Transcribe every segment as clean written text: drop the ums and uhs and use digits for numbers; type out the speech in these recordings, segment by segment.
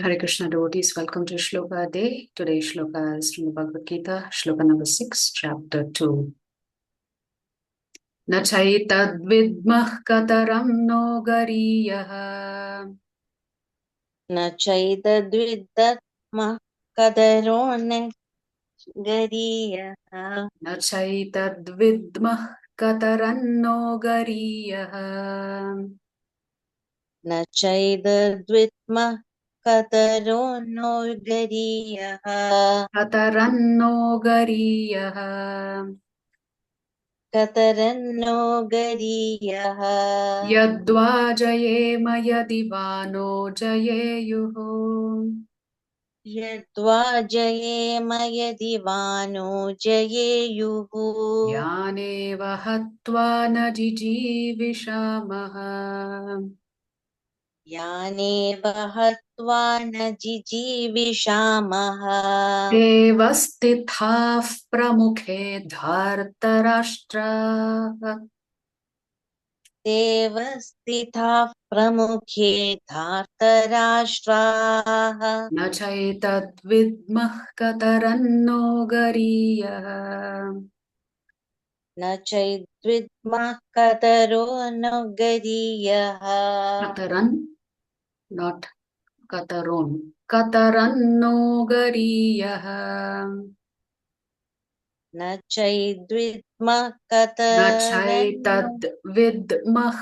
Hare Krishna devotees, welcome to Shloka Day. Today's Shloka is from the Bhagavad Gita, Shloka number 6, chapter 2. Na chaitad vidmah kataram no gariyah. Na chaitadviddatmah kadaron gariyah. Na chaitad vidmah kataram no gariyah. Na chaitadvidmah kadaron gariyah. Kataram no gariyah. Kataranno gariyah. Yadva jayema yadivano jayeyuho. Yadva jayema yadivano jayeyuhu. Yaneva hatva na jijivishamaha. Yaneva hatva na jijivishamaha. Devastithah pramukhe dhartarashtra. Devastithah pramukhe dhartarashtraha. Na chaitad vidmah kataranno gariyah. Na chaitvidmah katarono gariyah. Kataran, not kataron. Kataranno gariyah. Na chaitvidmah Na kataranno. chaitad vidmah.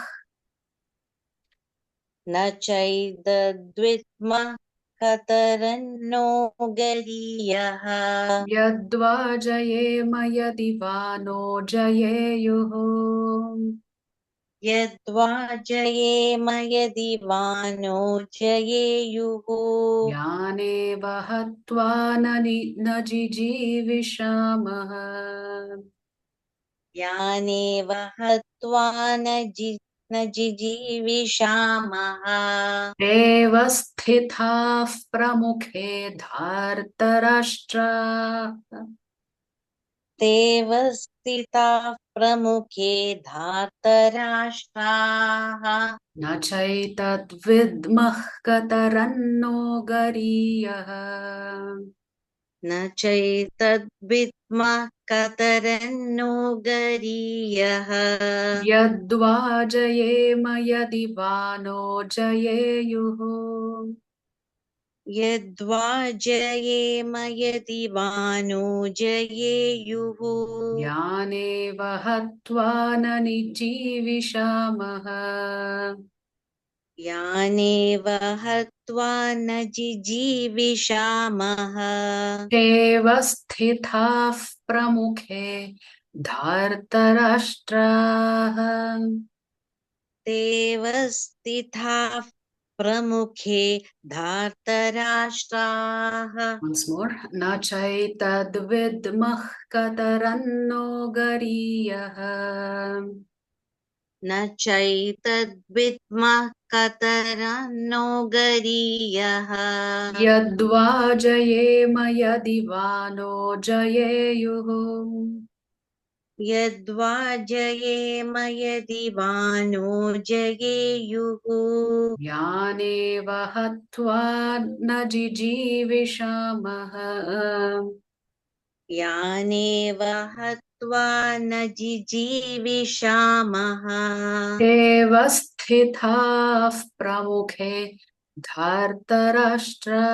Na chaitadvidmah kataranno gariyah. Yadva jayema yadivano jayeyuho. Yadva jayema yadivano jayeyuhu. Yaneva hatva na jijivishamaha. Yaneva hatva na jijivishamaha. Devastithah pramukhe dhartarashtra. Devastita pramukhe dhartarashtraha. Na chaitad vidmah kataranno gariyah. Na chaitadvidmah kataranno gariyah. Yadva jayema yadivano jayeyuho. Yadva jayema yadivano jayeyuhu. Yaneva hatva na jijivishamaha. Yaneva hatva na jijivishamaha. Devastithah pramukhe dhartarashtra. Devastitha pramukhe dhartarashtraha. Once more. Na chaitad vidmah kataranno gariyah. Na chaitadvidmah kataranno gariyah. Yadva jayema yadivano jayeyuho. Yadva jayema yadivano jayeyuhu. Yaneva hatva na jijivishamaha. Yaneva hatva na jijivishamaha. Devastithah pramukhe dhartarashtra.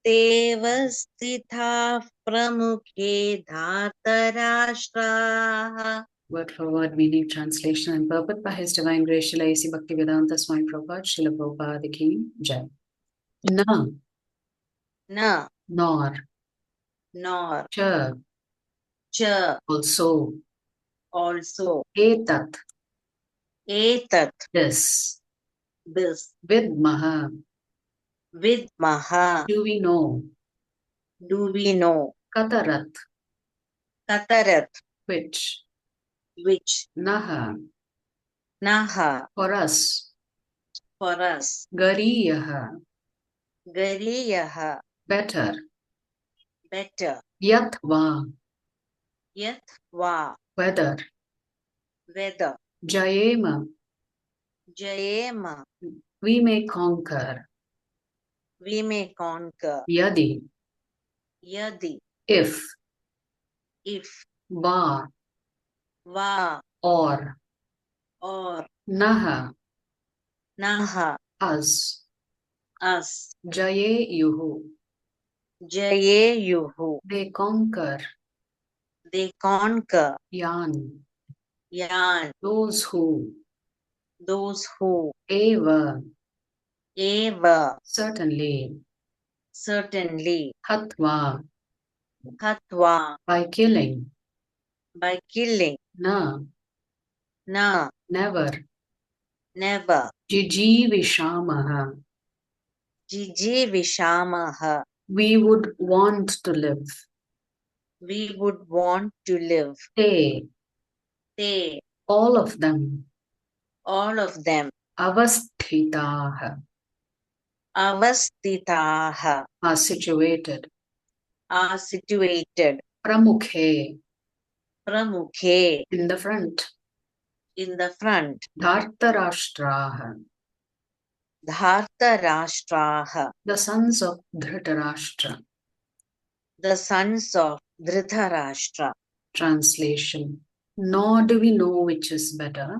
Devastitha pramukhe dhartarashtraha. Word for word meaning, translation and purport by His Divine Grace Srila A.C. Bhaktivedanta Swami Prabhupada, Srila Prabhupada Ki Jai. Na, Na, nor, nor, cha, cha, also, also, etat, etat, this, this, vidmaha, vidmaha, do we know, do we know, katarat, katarat, which, naha, for us, for us, gariyaha, gariyaha, better, better, yathva, yathva, whether, whether, jayema, jayema, we may conquer, we may conquer. Yadi, Yadi, if, if, va, va, or, or, naha, naha, us, us, jaye yuhu, jaye yuhu, they conquer, they conquer. yan, Yan, those who, those who, eva, eva, certainly, certainly, hatva, hatva, by killing, by killing, na, na, never, never, jijivishamaha, jiji vishamaha, we would want to live, we would want to live. they, They, all of them, all of them, avasthitaha, avastitaha, are situated, are situated, pramukhe, pramukhe, in the front, in the front, dhartarashtraha, dhartarashtraha, the sons of Dhritarashtra. the sons of Dhritarashtra. Translation. Nor do we know which is better,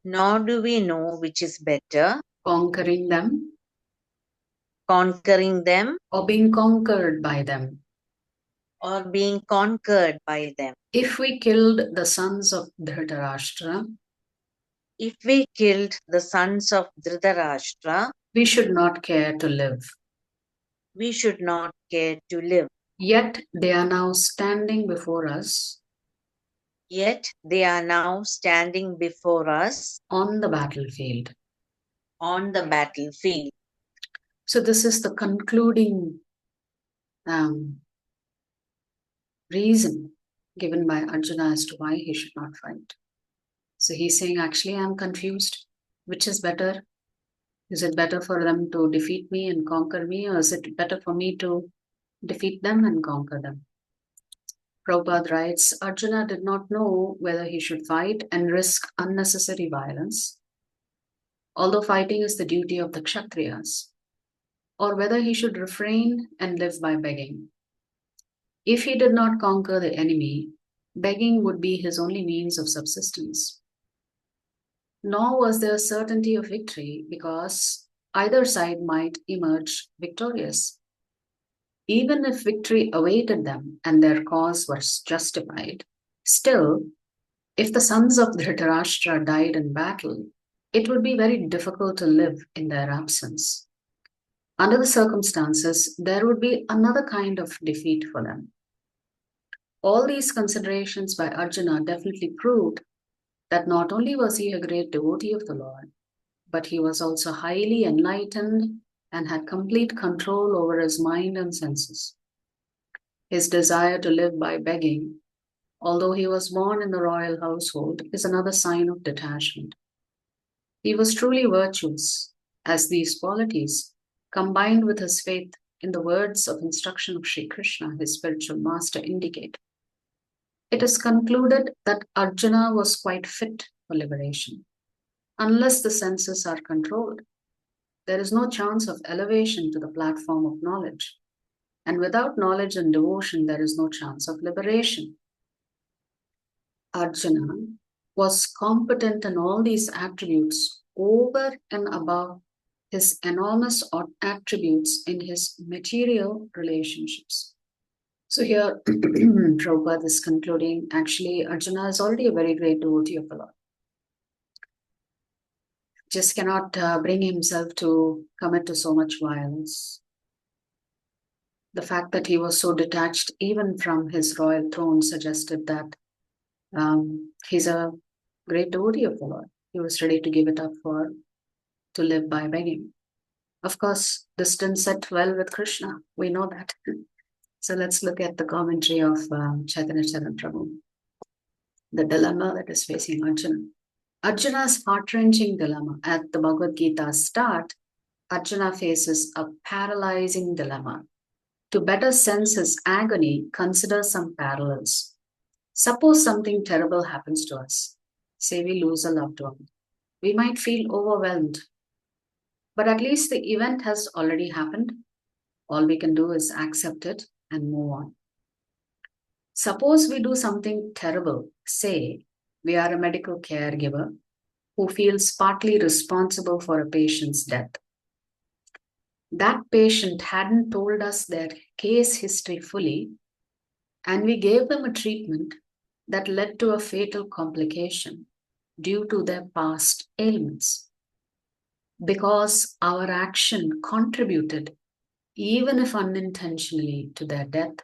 Nor do we know which is better, conquering them conquering them or being conquered by them. or being conquered by them. If we killed the sons of Dhritarashtra, If we killed the sons of Dhritarashtra, we should not care to live. we should not care to live. Yet they are now standing before us Yet they are now standing before us on the battlefield. on the battlefield. So this is the concluding reason given by Arjuna as to why he should not fight. So he's saying, actually, I'm confused. Which is better? Is it better for them to defeat me and conquer me, or is it better for me to defeat them and conquer them? Prabhupada writes, Arjuna did not know whether he should fight and risk unnecessary violence, although fighting is the duty of the Kshatriyas, or whether he should refrain and live by begging. If he did not conquer the enemy, begging would be his only means of subsistence. Nor was there certainty of victory because either side might emerge victorious. Even if victory awaited them and their cause was justified, still, if the sons of Dhritarashtra died in battle, it would be very difficult to live in their absence. Under the circumstances, there would be another kind of defeat for them. All these considerations by Arjuna definitely proved that not only was he a great devotee of the Lord, but he was also highly enlightened and had complete control over his mind and senses. His desire to live by begging, although he was born in the royal household, is another sign of detachment. He was truly virtuous, as these qualities, combined with his faith in the words of instruction of Sri Krishna, his spiritual master, indicate. It is concluded that Arjuna was quite fit for liberation. Unless the senses are controlled, there is no chance of elevation to the platform of knowledge. And without knowledge and devotion, there is no chance of liberation. Arjuna was competent in all these attributes over and above his enormous attributes in his material relationships. So here, Prabhupada is concluding, actually, Arjuna is already a very great devotee of the Lord. Just cannot bring himself to commit to so much violence. The fact that he was so detached even from his royal throne suggested that he's a great devotee of the Lord. He was ready to give it up to live by begging. Of course, this didn't set well with Krishna. We know that. So let's look at the commentary of Chaitanya Charan Prabhu. The dilemma that is facing Arjuna. Arjuna's heart-wrenching dilemma. At the Bhagavad Gita's start, Arjuna faces a paralyzing dilemma. To better sense his agony, consider some parallels. Suppose something terrible happens to us. Say we lose a loved one. We might feel overwhelmed. But at least the event has already happened. All we can do is accept it and move on. Suppose we do something terrible. Say we are a medical caregiver who feels partly responsible for a patient's death. That patient hadn't told us their case history fully, and we gave them a treatment that led to a fatal complication due to their past ailments. Because our action contributed, even if unintentionally, to their death,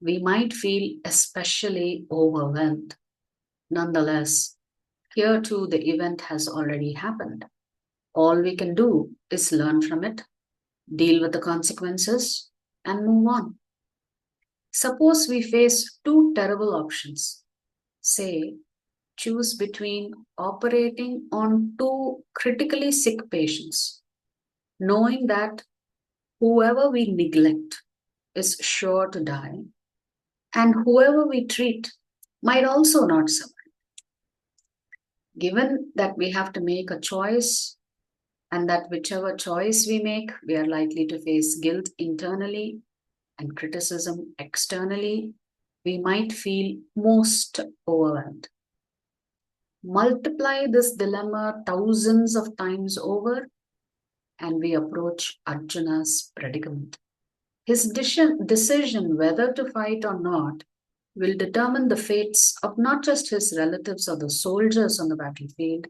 we might feel especially overwhelmed. Nonetheless, here too the event has already happened. All we can do is learn from it, deal with the consequences, and move on. Suppose we face two terrible options. Say, choose between operating on two critically sick patients, knowing that whoever we neglect is sure to die, and whoever we treat might also not survive. Given that we have to make a choice, and that whichever choice we make, we are likely to face guilt internally and criticism externally, we might feel most overwhelmed. Multiply this dilemma thousands of times over, and we approach Arjuna's predicament. His decision whether to fight or not will determine the fates of not just his relatives or the soldiers on the battlefield,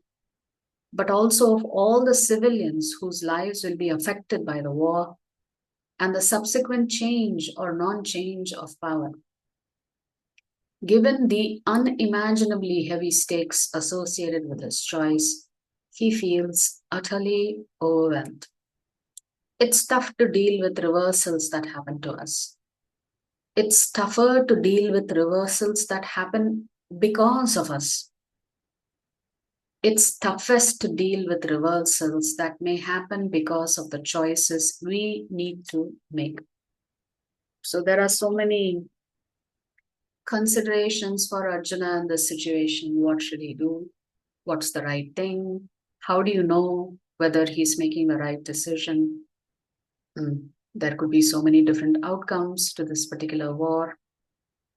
but also of all the civilians whose lives will be affected by the war and the subsequent change or non-change of power. Given the unimaginably heavy stakes associated with his choice, he feels utterly overwhelmed. It's tough to deal with reversals that happen to us. It's tougher to deal with reversals that happen because of us. It's toughest to deal with reversals that may happen because of the choices we need to make. So there are so many considerations for Arjuna in this situation. What should he do? What's the right thing? How do you know whether he's making the right decision? There could be so many different outcomes to this particular war.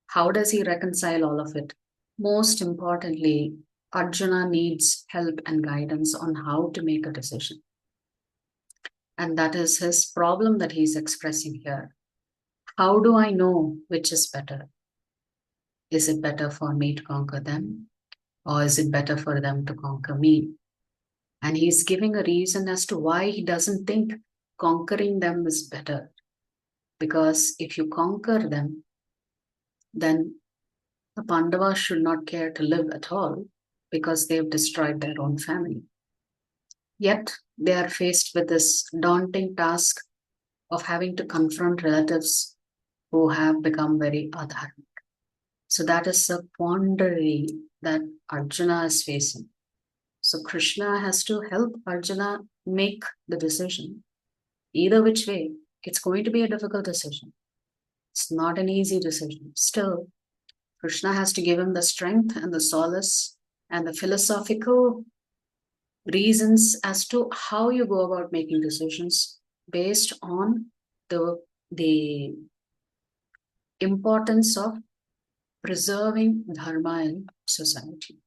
How does he reconcile all of it? Most importantly, Arjuna needs help and guidance on how to make a decision. And that is his problem that he's expressing here. How do I know which is better? Is it better for me to conquer them? Or is it better for them to conquer me? And he's giving a reason as to why he doesn't think conquering them is better. Because if you conquer them, then the Pandavas should not care to live at all because they've destroyed their own family. Yet they are faced with this daunting task of having to confront relatives who have become very adharmic. So that is a quandary that Arjuna is facing. So Krishna has to help Arjuna make the decision. Either which way, it's going to be a difficult decision. It's not an easy decision. Still, Krishna has to give him the strength and the solace and the philosophical reasons as to how you go about making decisions based on the importance of preserving dharma in society.